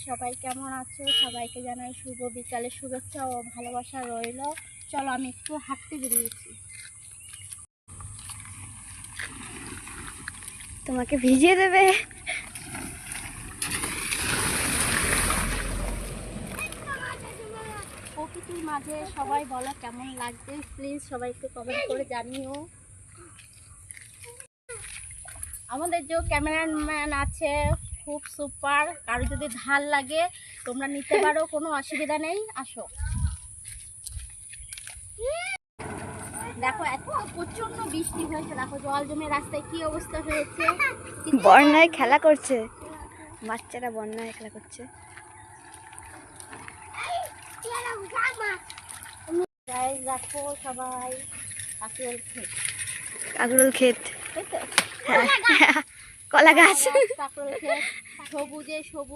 সবাই কেমন আছো? সবাইকে জানাই শুভ বিকালের শুভেচ্ছা ও ভালোবাসা রইল। চলো আমি একটু হাঁটতে বেরিয়েছি। তোমাকে ভিজিয়ে দেবে। প্রকৃতির মাঝে সবাই বলো কেমন লাগছে, প্লিজ সবাই একটু কমেন্ট করে জানিও। আমাদের যে ক্যামেরাম্যান আছে খুব সুপার, কারো যদি ধার লাগে তোমরা নিতে পারো, কোনো অসুবিধা নেই, আসো। দেখো এত প্রচন্ড বৃষ্টি হয়েছে, দেখো জল জমে রাস্তায় কি অবস্থা হয়েছে। বন্যায় খেলা করছে, বাচ্চারা বন্যায় খেলা করছে। দেখো সবাই কাকরোল ক্ষেত, কাকরোল ক্ষেত, তাই তো? কলা গাছ। কাকরোল ক্ষেত সবুজে সবুজ।